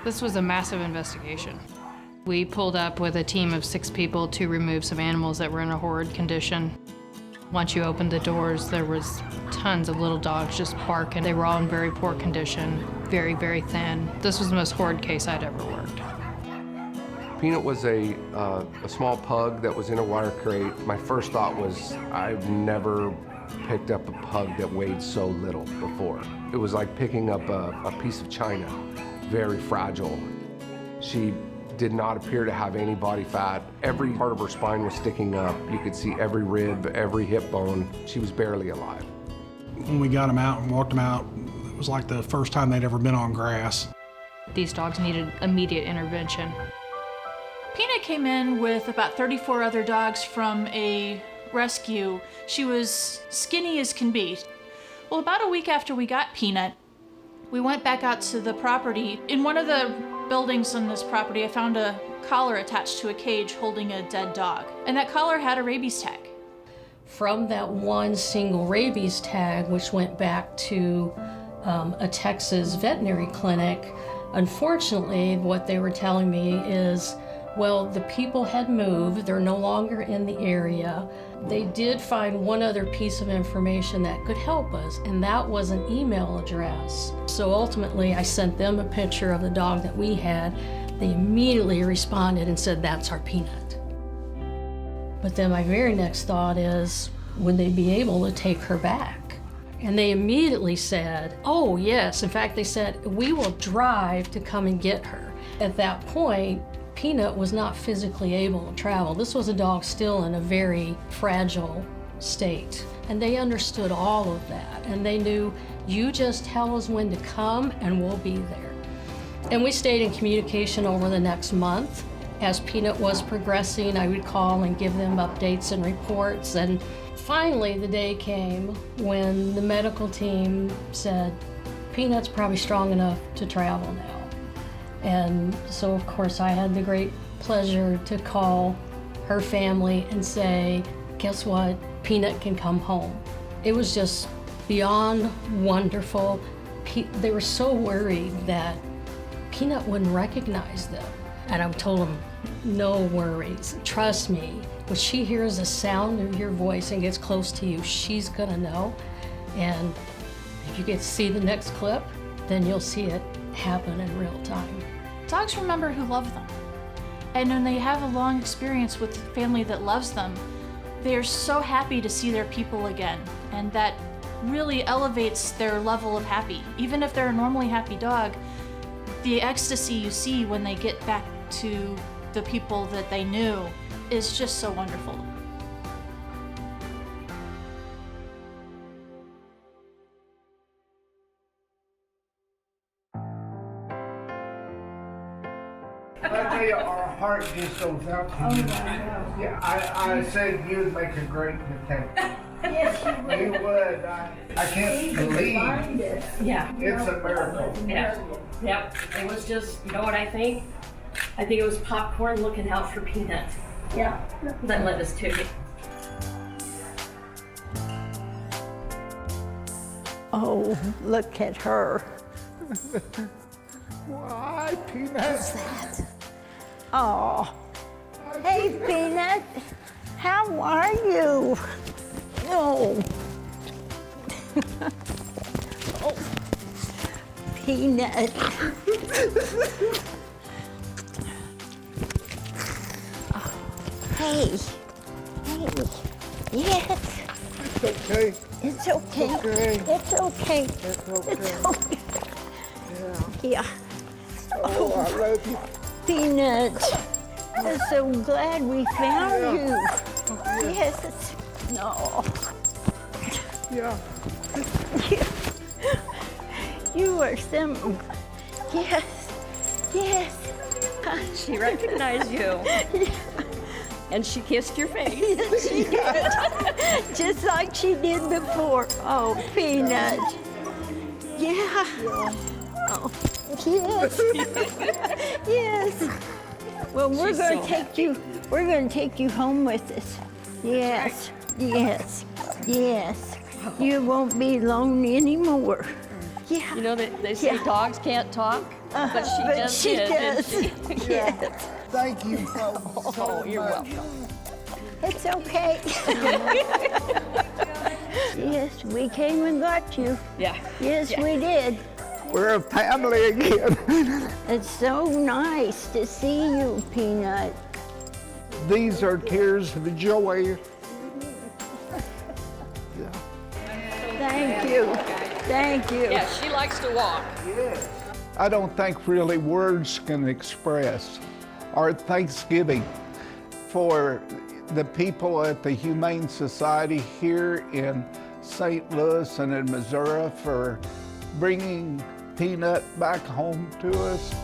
This was a massive investigation. We pulled up with a team of 6 people to remove some animals that were in a horrid condition. Once you opened the doors, there was tons of little dogs just barking. They were all in very poor condition, very, very thin. This was the most horrid case I'd ever worked. Peanut was a small pug that was in a wire crate. My first thought was, I've never picked up a pug that weighed so little before. It was like picking up a piece of china, very fragile. She did not appear to have any body fat. Every part of her spine was sticking up. You could see every rib, every hip bone. She was barely alive. When we got them out and walked them out, it was like the first time they'd ever been on grass. These dogs needed immediate intervention. Peanut came in with about 34 other dogs from a rescue. She was skinny as can be. Well, about a week after we got Peanut, we went back out to the property. In one of the buildings on this property, I found a collar attached to a cage holding a dead dog. And that collar had a rabies tag. From that one single rabies tag, which went back to a Texas veterinary clinic, unfortunately, what they were telling me is, well, the people had moved, they're no longer in the area. They did find one other piece of information that could help us, and that was an email address. So ultimately, I sent them a picture of the dog that we had. They immediately responded and said, that's our Peanut. But then my very next thought is, would they be able to take her back? And they immediately said, oh yes. In fact, they said, we will drive to come and get her. At that point, Peanut was not physically able to travel. This was a dog still in a very fragile state. And they understood all of that. And they knew, you just tell us when to come and we'll be there. And we stayed in communication over the next month. As Peanut was progressing, I would call and give them updates and reports. And finally, the day came when the medical team said, Peanut's probably strong enough to travel now. And so, of course, I had the great pleasure to call her family and say, guess what? Peanut can come home. It was just beyond wonderful. They were so worried that Peanut wouldn't recognize them. And I told them, no worries. Trust me, when she hears the sound of your voice and gets close to you, she's gonna know. And if you get to see the next clip, then you'll see it happen in real time. Dogs remember who love them. And when they have a long experience with a family that loves them, they are so happy to see their people again. And that really elevates their level of happy. Even if they're a normally happy dog, the ecstasy you see when they get back to the people that they knew is just so wonderful. I tell you, our heart just goes out to you. Yeah, I said you would make a great detective. Yes, you would. You would. I can't believe Yeah. it's a miracle. Yeah. Yep. It was just, you know what I think? I think it was popcorn looking out for Peanut. Yeah. That led us to it. Oh, look at her. Why, Peanut? What's that? Oh. Hey, Peanut. How are you? Oh. Oh. Peanut. Oh. Hey. Hey. Yes. It's okay. It's okay. It's okay. It's okay. It's okay. Yeah. Oh, I love you. Peanut. I'm so glad we found you. Yes. No. Yeah. You are some. Yes. Yes. She recognized you. Yeah. And she kissed your face. She did. Just like she did before. Oh, Peanut. Yeah. Oh, yes. Yes. Well, we're going to take you. We're going to take you home with us. Yes. Yes. Yes. You won't be alone anymore. Yeah. You know, they say dogs can't talk. But she But just she did, does. didn't she? Yes. Thank you folks so You're much. welcome. It's okay. Yes, we came and got you. Yeah. Yes, we did. We're a family again. It's so nice to see you, Peanut. These are tears of joy. Thank you. Thank you. Yeah, she likes to walk. I don't think really words can express our thanksgiving for the people at the Humane Society here in St. Louis and in Missouri for bringing Peanut back home to us.